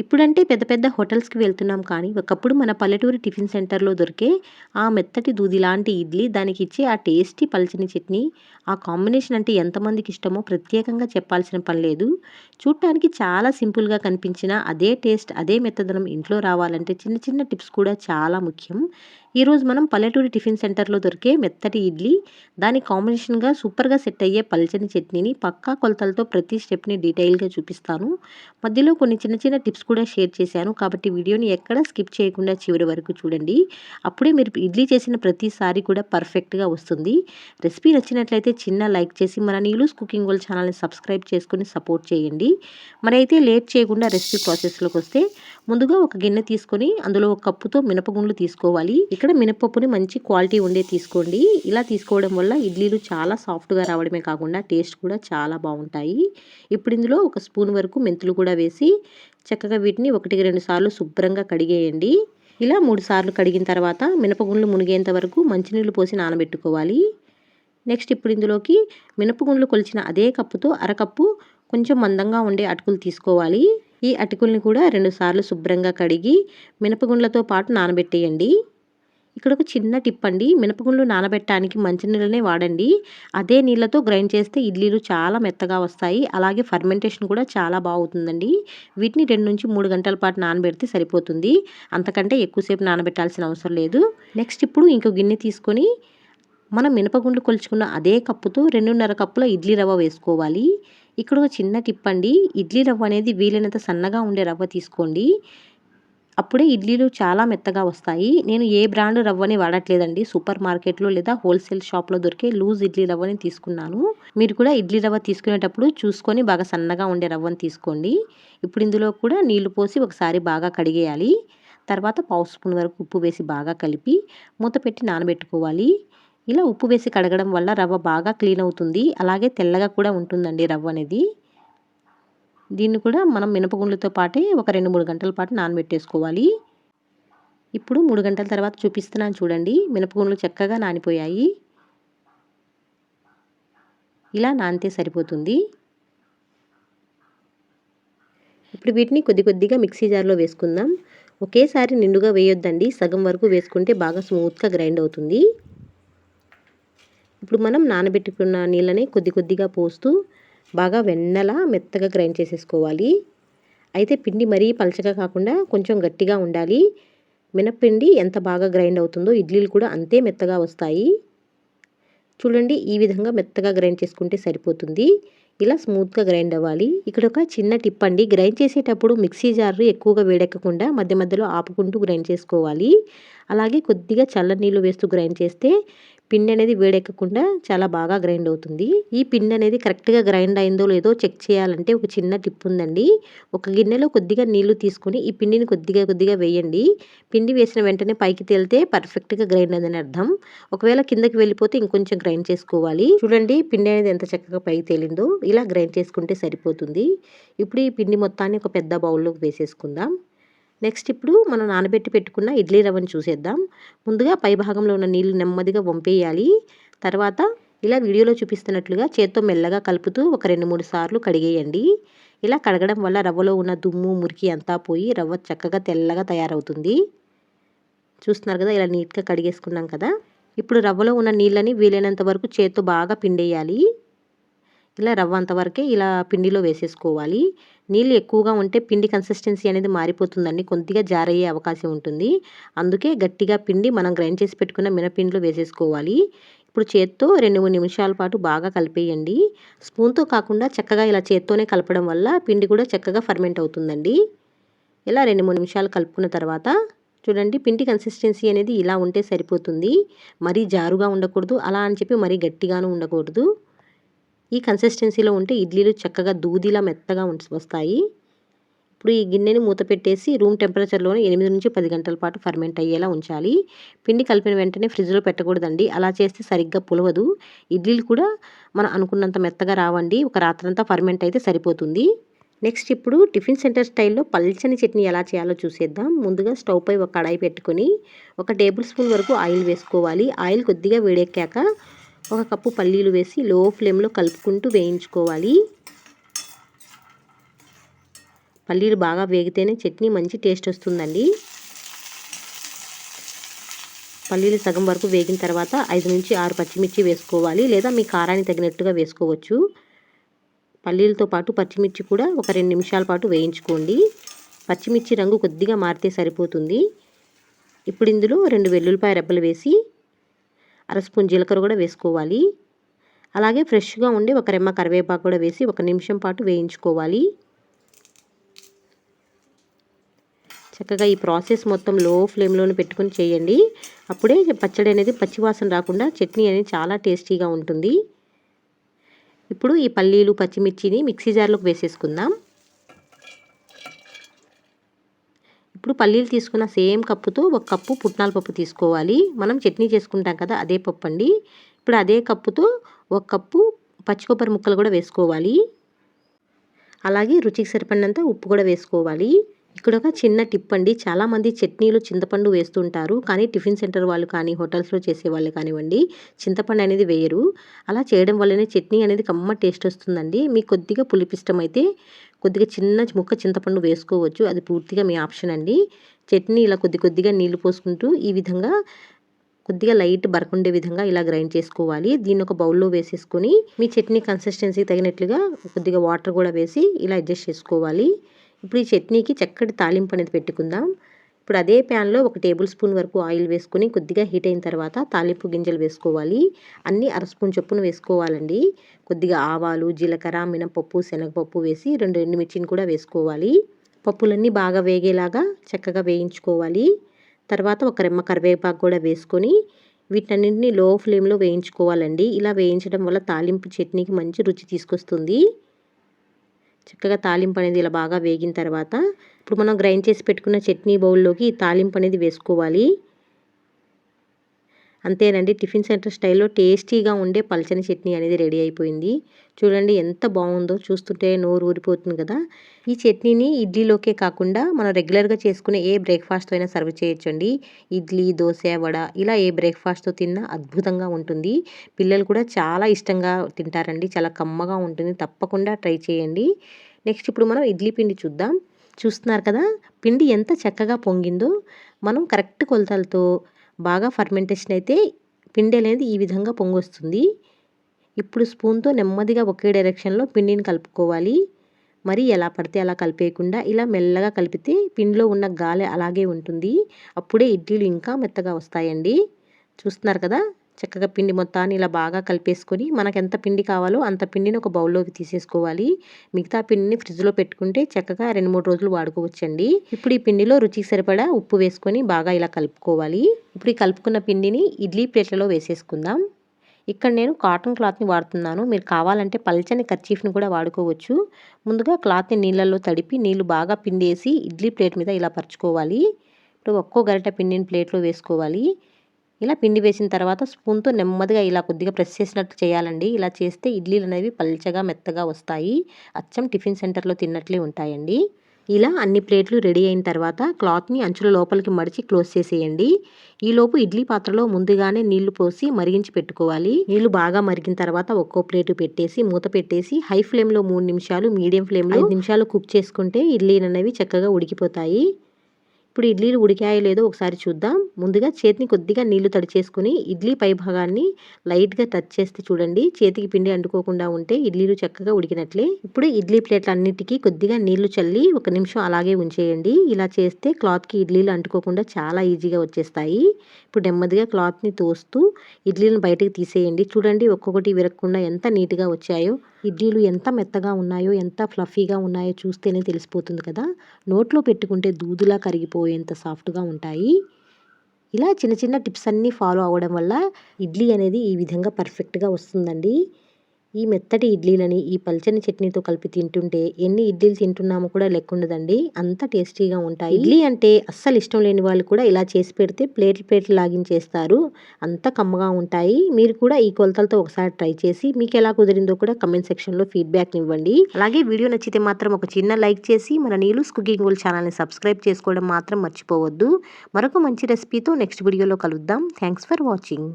ఇప్పుడంటే పెద్ద పెద్ద హోటల్స్‌కి వెళ్తున్నాం కానీ, ఒకప్పుడు మన పల్లెటూరి టిఫిన్ సెంటర్‌లో దొరికే ఆ మెత్తటి దూదిలాంటి ఇడ్లీ, దానికిచ్చే ఆ టేస్టీ పల్చని చట్నీ, ఆ కాంబినేషన్ అంటే ఎంతమందికిష్టమో ప్రత్యేకంగా చెప్పాల్సిన పని లేదు. చూడటానికి చాలా సింపుల్‌గా కనిపించిన అదే టేస్ట్, అదే మెత్తదనం ఇంట్లో రావాలంటే చిన్న చిన్న టిప్స్ కూడా చాలా ముఖ్యం. ఈరోజు మనం పల్లెటూరి టిఫిన్ సెంటర్‌లో దొరికే మెత్తటి ఇడ్లీ, దానికి కాంబినేషన్‌గా సూపర్‌గా సెట్ అయ్యే పల్చని చట్నీని పక్కా కొలతలతో ప్రతి స్టెప్‌ని డీటెయిల్‌గా చూపిస్తాను. మధ్యలో కొన్ని చిన్న చిన్న టిప్స్ కూడా షేర్ చేశాను. కాబట్టి వీడియోని ఎక్కడ స్కిప్ చేయకుండా చివరి వరకు చూడండి. అప్పుడే మీరు ఇడ్లీ చేసిన ప్రతిసారి కూడా పర్ఫెక్ట్‌గా వస్తుంది. రెసిపీ నచ్చినట్లయితే చిన్న లైక్ చేసి మన నీలూస్ కుకింగ్ వరల్డ్ ఛానల్‌ని సబ్స్క్రైబ్ చేసుకొని సపోర్ట్ చేయండి. మరైతే లేట్ చేయకుండా రెసిపీ ప్రాసెస్‌లోకి వస్తే, ముందుగా ఒక గిన్నె తీసుకొని అందులో ఒక కప్పుతో మినపగుండ్లు తీసుకోవాలి. ఇక్కడ మినపప్పుని మంచి క్వాలిటీ ఉండే తీసుకోండి. ఇలా తీసుకోవడం వల్ల ఇడ్లీలు చాలా సాఫ్ట్‌గా రావడమే కాకుండా టేస్ట్ కూడా చాలా బాగుంటాయి. ఇప్పుడు ఇందులో ఒక స్పూన్ వరకు మెంతులు కూడా వేసి చక్కగా వీటిని 1కి 2 సార్లు శుభ్రంగా కడిగేయండి. ఇలా 3 సార్లు కడిగిన తర్వాత మినపగుండ్లు మునిగేంత వరకు మంచినీళ్ళు పోసి నానబెట్టుకోవాలి. నెక్స్ట్ ఇప్పుడు ఇందులోకి మినపగుండ్లు కొలిచిన అదే కప్పుతో అరకప్పు కొంచెం మందంగా ఉండే అటుకులు తీసుకోవాలి. ఈ అటుకుల్ని కూడా 2 సార్లు శుభ్రంగా కడిగి మినపగుండ్లతో పాటు నానబెట్టేయండి. ఇక్కడ ఒక చిన్న టిప్ అండి, మినపగుండ్లు నానబెట్టడానికి మంచినీళ్ళనే వాడండి. అదే నీళ్ళతో గ్రైండ్ చేస్తే ఇడ్లీలు చాలా మెత్తగా వస్తాయి. అలాగే ఫర్మెంటేషన్ కూడా చాలా బాగుంటుందండి. వీటిని 2-3 గంటల పాటు నానబెడితే సరిపోతుంది. అంతకంటే ఎక్కువసేపు నానబెట్టాల్సిన అవసరం లేదు. నెక్స్ట్ ఇప్పుడు ఇంకో గిన్నె తీసుకొని మనం మినపగుండ్లు కొలుచుకున్న అదే కప్పుతో 2.5 కప్పుల ఇడ్లీ రవ్వ వేసుకోవాలి. ఇక్కడ ఒక చిన్న టిప్ అండి, ఇడ్లీ రవ్వ అనేది వీలైనంత సన్నగా ఉండే రవ్వ తీసుకోండి. అప్పుడే ఇడ్లీలు చాలా మెత్తగా వస్తాయి. నేను ఏ బ్రాండ్ రవ్వని వాడట్లేదండి. సూపర్ మార్కెట్‌లో లేదా హోల్సేల్ షాప్‌లో దొరికే లూజ్ ఇడ్లీ రవ్వని తీసుకున్నాను. మీరు కూడా ఇడ్లీ రవ్వ తీసుకునేటప్పుడు చూసుకొని బాగా సన్నగా ఉండే రవ్వని తీసుకోండి. ఇప్పుడు ఇందులో కూడా నీళ్లు పోసి ఒకసారి బాగా కడిగేయాలి. తర్వాత పావు స్పూన్ వరకు ఉప్పు వేసి బాగా కలిపి మూత పెట్టి నానబెట్టుకోవాలి. ఇలా ఉప్పు వేసి కడగడం వల్ల రవ్వ బాగా క్లీన్ అవుతుంది. అలాగే తెల్లగా కూడా ఉంటుందండి రవ్వ అనేది. దీన్ని కూడా మనం మినపగుండ్లతో పాటే ఒక 2-3 గంటల పాటు నానబెట్టేసుకోవాలి. ఇప్పుడు 3 గంటల తర్వాత చూపిస్తున్నాను చూడండి. మినపగుండ్లు చక్కగా నానిపోయాయి. ఇలా నానితే సరిపోతుంది. ఇప్పుడు వీటిని కొద్ది కొద్దిగా మిక్సీ జార్‌లో వేసుకుందాం. ఒకేసారి నిండుగా వేయొద్దండి. సగం వరకు వేసుకుంటే బాగా స్మూత్‌గా గ్రైండ్ అవుతుంది. ఇప్పుడు మనం నానబెట్టుకున్న నీళ్ళని కొద్ది కొద్దిగా పోస్తూ బాగా వెన్నలా మెత్తగా గ్రైండ్ చేసేసుకోవాలి. అయితే పిండి మరీ పలచగా కాకుండా కొంచెం గట్టిగా ఉండాలి. మినప్పిండి ఎంత బాగా గ్రైండ్ అవుతుందో ఇడ్లీలు కూడా అంతే మెత్తగా వస్తాయి. చూడండి, ఈ విధంగా మెత్తగా గ్రైండ్ చేసుకుంటే సరిపోతుంది. ఇలా స్మూత్‌గా గ్రైండ్ అవ్వాలి. ఇక్కడ ఒక చిన్న టిప్ అండి, గ్రైండ్ చేసేటప్పుడు మిక్సీ జార్ ఎక్కువగా వేడెక్కకుండా మధ్య మధ్యలో ఆపుకుంటూ గ్రైండ్ చేసుకోవాలి. అలాగే కొద్దిగా చల్ల నీళ్ళు వేస్తూ గ్రైండ్ చేస్తే పిండి అనేది వేడెక్కకుండా చాలా బాగా గ్రైండ్ అవుతుంది. ఈ పిండి అనేది కరెక్ట్‌గా గ్రైండ్ అయిందో లేదో చెక్ చేయాలంటే ఒక చిన్న టిప్ ఉందండి. ఒక గిన్నెలో కొద్దిగా నీళ్లు తీసుకొని ఈ పిండిని కొద్దిగా కొద్దిగా వేయండి. పిండి వేసిన వెంటనే పైకి తేలితే పర్ఫెక్ట్‌గా గ్రైండ్ అయిందని అర్థం. ఒకవేళ కిందకి వెళ్ళిపోతే ఇంకొంచెం గ్రైండ్ చేసుకోవాలి. చూడండి, పిండి అనేది ఎంత చక్కగా పైకి తేలిందో. ఇలా గ్రైండ్ చేసుకుంటే సరిపోతుంది. ఇప్పుడు ఈ పిండి మొత్తాన్ని ఒక పెద్ద బౌల్‌లోకి వేసేసుకుందాం. నెక్స్ట్ ఇప్పుడు మనం నానబెట్టి పెట్టుకున్న ఇడ్లీ రవ్వని చూసేద్దాం. ముందుగా పై భాగంలో ఉన్న నీళ్లు నెమ్మదిగా వంపేయాలి. తర్వాత ఇలా వీడియోలో చూపిస్తున్నట్లుగా చేత్తో మెల్లగా కలుపుతూ ఒక 2-3 సార్లు కడిగేయండి. ఇలా కడగడం వల్ల రవ్వలో ఉన్న దుమ్ము, మురికి అంతా పోయి రవ్వ చక్కగా తెల్లగా తయారవుతుంది. చూస్తున్నారు కదా, ఇలా నీట్‌గా కడిగేసుకున్నాం కదా. ఇప్పుడు రవ్వలో ఉన్న నీళ్ళని వీలైనంత వరకు చేత్తో బాగా పిండేయాలి. ఇలా రవ్వ అంతవరకే ఇలా పిండిలో వేసేసుకోవాలి. నీళ్ళు ఎక్కువగా ఉంటే పిండి కన్సిస్టెన్సీ అనేది మారిపోతుందండి. కొద్దిగా జారయ్యే అవకాశం ఉంటుంది. అందుకే గట్టిగా పిండి మనం గ్రైండ్ చేసి పెట్టుకున్న మినపిండిలో వేసేసుకోవాలి. ఇప్పుడు చేత్తో 2-3 నిమిషాల పాటు బాగా కలిపేయండి. స్పూన్‌తో కాకుండా చక్కగా ఇలా చేత్తోనే కలపడం వల్ల పిండి కూడా చక్కగా ఫర్మెంట్ అవుతుందండి. ఇలా 2-3 నిమిషాలు కలుపుకున్న తర్వాత చూడండి, పిండి కన్సిస్టెన్సీ అనేది ఇలా ఉంటే సరిపోతుంది. మరీ జారుగా ఉండకూడదు, అలా అని చెప్పి మరీ గట్టిగాను ఉండకూడదు. ఈ కన్సిస్టెన్సీలో ఉంటే ఇడ్లీలు చక్కగా దూదిలా మెత్తగా వస్తాయి. ఇప్పుడు ఈ గిన్నెని మూత పెట్టేసి రూమ్ టెంపరేచర్లోనే 8-10 గంటల పాటు ఫర్మెంట్ అయ్యేలా ఉంచాలి. పిండి కలిపిన వెంటనే ఫ్రిడ్జ్‌లో పెట్టకూడదండి. అలా చేస్తే సరిగ్గా పులవదు. ఇడ్లీలు కూడా మనం అనుకున్నంత మెత్తగా రావండి. ఒక రాత్రంతా ఫర్మెంట్ అయితే సరిపోతుంది. నెక్స్ట్ ఇప్పుడు టిఫిన్ సెంటర్ స్టైల్‌లో పల్చని చట్నీ ఎలా చేయాలో చూసేద్దాం. ముందుగా స్టవ్ పై ఒక కడాయి పెట్టుకొని 1 టేబుల్ స్పూన్ వరకు ఆయిల్ వేసుకోవాలి. ఆయిల్ కొద్దిగా వేడెక్కాక 1 కప్పు పల్లీలు వేసి లో ఫ్లేమ్‌లో కలుపుకుంటూ వేయించుకోవాలి. పల్లీలు బాగా వేగితేనే చట్నీ మంచి టేస్ట్ వస్తుందండి. పల్లీలు సగం వరకు వేగిన తర్వాత 5 నుంచి 6 పచ్చిమిర్చి వేసుకోవాలి, లేదా మీ కారానికి తగినట్టుగా వేసుకోవచ్చు. పల్లీలతో పాటు పచ్చిమిర్చి కూడా ఒక 2 నిమిషాల పాటు వేయించుకోండి. పచ్చిమిర్చి రంగు కొద్దిగా మారితే సరిపోతుంది. ఇప్పుడు ఇందులో 2 వెల్లుల్లిపాయ రెబ్బలు వేసి అర స్పూన్ జీలకర్ర కూడా వేసుకోవాలి. అలాగే ఫ్రెష్గా ఉండి ఒక రెమ్మ కరివేపాకు కూడా వేసి 1 నిమిషం పాటు వేయించుకోవాలి. చక్కగా ఈ ప్రాసెస్ మొత్తం లో ఫ్లేమ్లోనే పెట్టుకొని చేయండి. అప్పుడే పచ్చడి అనేది పచ్చివాసన రాకుండా చట్నీ అనేది చాలా టేస్టీగా ఉంటుంది. ఇప్పుడు ఈ పల్లీలు పచ్చిమిర్చిని మిక్సీ జార్లోకి వేసేసుకుందాం. ఇప్పుడు పల్లీలు తీసుకున్న సేమ్ కప్పుతో 1 కప్పు పుట్నాల పప్పు తీసుకోవాలి. మనం చట్నీ చేసుకుంటాం కదా, అదే పప్పు అండి. ఇప్పుడు అదే కప్పుతో 1 కప్పు పచ్చి కొబ్బరి ముక్కలు కూడా వేసుకోవాలి. అలాగే రుచికి సరిపడినంత ఉప్పు కూడా వేసుకోవాలి. ఇక్కడ ఒక చిన్న టిప్ అండి. చాలామంది చట్నీలో చింతపండు వేస్తుంటారు, కానీ టిఫిన్ సెంటర్ వాళ్ళు కానీ హోటల్స్లో చేసేవాళ్ళు కానివ్వండి చింతపండు అనేది వేయరు. అలా చేయడం వల్లనే చట్నీ అనేది కమ్మ టేస్ట్ వస్తుందండి. మీకు కొద్దిగా పులుపు ఇష్టమైతే కొద్దిగా చిన్న ముక్క చింతపండు వేసుకోవచ్చు, అది పూర్తిగా మీ ఆప్షన్ అండి. చట్నీ ఇలా కొద్దిగా నీళ్లు పోసుకుంటూ ఈ విధంగా కొద్దిగా లైట్ బరకుండే విధంగా ఇలా గ్రైండ్ చేసుకోవాలి. దీన్ని ఒక బౌల్లో వేసేసుకొని మీ చట్నీ కన్సిస్టెన్సీ తగినట్లుగా కొద్దిగా వాటర్ కూడా వేసి ఇలా అడ్జస్ట్ చేసుకోవాలి. ఇప్పుడు ఈ చట్నీకి చక్కటి తాలింపు అనేది పెట్టుకుందాం. ఇప్పుడు అదే ప్యాన్లో 1 టేబుల్ స్పూన్ వరకు ఆయిల్ వేసుకొని కొద్దిగా హీట్ అయిన తర్వాత తాలింపు గింజలు వేసుకోవాలి. అన్నీ అర స్పూన్ చొప్పున వేసుకోవాలండి. కొద్దిగా ఆవాలు, జీలకర్ర, మినపప్పు, శనగపప్పు వేసి 2 ఎండుమిర్చిని కూడా వేసుకోవాలి. పప్పులన్నీ బాగా వేగేలాగా చక్కగా వేయించుకోవాలి. తర్వాత 1 రెమ్మ కరివేపాకు కూడా వేసుకొని వీటన్నింటినీ లో ఫ్లేమ్లో వేయించుకోవాలండి. ఇలా వేయించడం వల్ల తాలింపు చట్నీకి మంచి రుచి తీసుకొస్తుంది. చక్కగా తాలింపు అనేది ఇలా బాగా వేగిన తర్వాత ఇప్పుడు మనం గ్రైండ్ చేసి పెట్టుకున్న చట్నీ బౌల్లోకి తాలింపు అనేది వేసుకోవాలి. అంతేనండి, టిఫిన్ సెంటర్ స్టైల్లో టేస్టీగా ఉండే పల్చని చట్నీ అనేది రెడీ అయిపోయింది. చూడండి ఎంత బాగుందో, చూస్తుంటే నోరు ఊరిపోతుంది కదా. ఈ చట్నీని ఇడ్లీలోకే కాకుండా మనం రెగ్యులర్గా చేసుకునే ఏ బ్రేక్ఫాస్ట్తో అయినా సర్వ్ చేయొచ్చండి. ఇడ్లీ, దోశ, వడ ఇలా ఏ బ్రేక్ఫాస్ట్తో తిన్నా అద్భుతంగా ఉంటుంది. పిల్లలు కూడా చాలా ఇష్టంగా తింటారండి. చాలా కమ్మగా ఉంటుంది. తప్పకుండా ట్రై చేయండి. నెక్స్ట్ ఇప్పుడు మనం ఇడ్లీ పిండి చూద్దాం. చూస్తున్నారు కదా, పిండి ఎంత చక్కగా పొంగిందో. మనం కరెక్ట్ కొలతలతో బాగా ఫర్మెంటేషన్ అయితే పిండి అనేది ఈ విధంగా పొంగొస్తుంది. ఇప్పుడు స్పూన్తో నెమ్మదిగా ఒకే డైరెక్షన్లో పిండిని కలుపుకోవాలి. మరి ఎలా పడితే అలా కలిపేయకుండా ఇలా మెల్లగా కలిపితే పిండిలో ఉన్న గాలి అలాగే ఉంటుంది. అప్పుడే ఇడ్లీలు ఇంకా మెత్తగా వస్తాయండి. చూస్తున్నారు కదా, చక్కగా పిండి మొత్తాన్ని ఇలా బాగా కలిపేసుకొని మనకు ఎంత పిండి కావాలో అంత పిండిని ఒక బౌల్లోకి తీసేసుకోవాలి. మిగతా పిండిని ఫ్రిడ్జ్లో పెట్టుకుంటే చక్కగా 2-3 రోజులు వాడుకోవచ్చండి. ఇప్పుడు ఈ పిండిలో రుచికి సరిపడా ఉప్పు వేసుకొని బాగా ఇలా కలుపుకోవాలి. ఇప్పుడు ఈ కలుపుకున్న పిండిని ఇడ్లీ ప్లేట్లలో వేసేసుకుందాం. ఇక్కడ నేను కాటన్ క్లాత్ని వాడుతున్నాను. మీరు కావాలంటే పల్చని కర్చీఫ్ని కూడా వాడుకోవచ్చు. ముందుగా క్లాత్ని నీళ్ళల్లో తడిపి నీళ్లు బాగా పిండేసి ఇడ్లీ ప్లేట్ మీద ఇలా పరుచుకోవాలి. ఇప్పుడు ఒక్కో గరిట పిండిని ప్లేట్లో వేసుకోవాలి. ఇలా పిండి వేసిన తర్వాత స్పూన్తో నెమ్మదిగా ఇలా కొద్దిగా ప్రెస్ చేసినట్టు చేయాలండి. ఇలా చేస్తే ఇడ్లీలు అనేవి పల్చగా మెత్తగా వస్తాయి. అచ్చం టిఫిన్ సెంటర్లో తిన్నట్లే ఉంటాయండి. ఇలా అన్ని ప్లేట్లు రెడీ అయిన తర్వాత క్లాత్ని అంచుల లోపలికి మడిచి క్లోజ్ చేసేయండి. ఈలోపు ఇడ్లీ పాత్రలో ముందుగానే నీళ్లు పోసి మరిగించి పెట్టుకోవాలి. నీళ్లు బాగా మరిగిన తర్వాత ఒక్కో ప్లేటు పెట్టేసి మూత పెట్టేసి హై ఫ్లేమ్లో 3 నిమిషాలు, మీడియం ఫ్లేమ్లో 5 నిమిషాలు కుక్ చేసుకుంటే ఇడ్లీలు అనేవి చక్కగా ఉడికిపోతాయి. ఇప్పుడు ఇడ్లీలు ఉడికాయో లేదో ఒకసారి చూద్దాం. ముందుగా చేతిని కొద్దిగా నీళ్లు తడిచేసుకుని ఇడ్లీ పై భాగాన్ని లైట్గా టచ్ చేస్తే చూడండి, చేతికి పిండి అంటుకోకుండా ఉంటే ఇడ్లీలు చక్కగా ఉడికినట్లే. ఇప్పుడు ఇడ్లీ ప్లేట్లన్నిటికీ కొద్దిగా నీళ్లు చల్లి 1 నిమిషం అలాగే ఉంచేయండి. ఇలా చేస్తే క్లాత్కి ఇడ్లీలు అంటుకోకుండా చాలా ఈజీగా వచ్చేస్తాయి. ఇప్పుడు నెమ్మదిగా క్లాత్ని తోస్తూ ఇడ్లీలను బయటకు తీసేయండి. చూడండి ఒక్కొక్కటి విరగకుండా ఎంత నీట్గా వచ్చాయో. ఇడ్లీలు ఎంత మెత్తగా ఉన్నాయో, ఎంత ఫ్లఫీగా ఉన్నాయో చూస్తేనే తెలిసిపోతుంది కదా. నోట్లో పెట్టుకుంటే దూదులా కరిగిపోయేంత సాఫ్ట్గా ఉంటాయి. ఇలా చిన్న చిన్న టిప్స్ అన్నీ ఫాలో అవ్వడం వల్ల ఇడ్లీ అనేది ఈ విధంగా పర్ఫెక్ట్గా వస్తుందండి. ఈ మెత్తటి ఇడ్లీలని ఈ పల్చని చట్నీతో కలిపి తింటుంటే ఎన్ని ఇడ్లీలు తింటున్నామో కూడా లెక్కుండదండి. అంత టేస్టీగా ఉంటాయి. ఇడ్లీ అంటే అస్సలు ఇష్టం లేని వాళ్ళు కూడా ఇలా చేసి పెడితే ప్లేట్లు లాగించేస్తారు. అంత కమ్మగా ఉంటాయి. మీరు కూడా ఈ కొలతలతో ఒకసారి ట్రై చేసి మీకు ఎలా కుదిరిందో కూడా కమెంట్ సెక్షన్లో ఫీడ్బ్యాక్ ఇవ్వండి. అలాగే వీడియో నచ్చితే మాత్రం ఒక చిన్న లైక్ చేసి మన నీలూస్ కుకింగ్ వరల్డ్ ఛానల్ని సబ్స్క్రైబ్ చేసుకోవడం మాత్రం మర్చిపోవద్దు. మరొక మంచి రెసిపీతో నెక్స్ట్ వీడియోలో కలుద్దాం. Thanks for watching.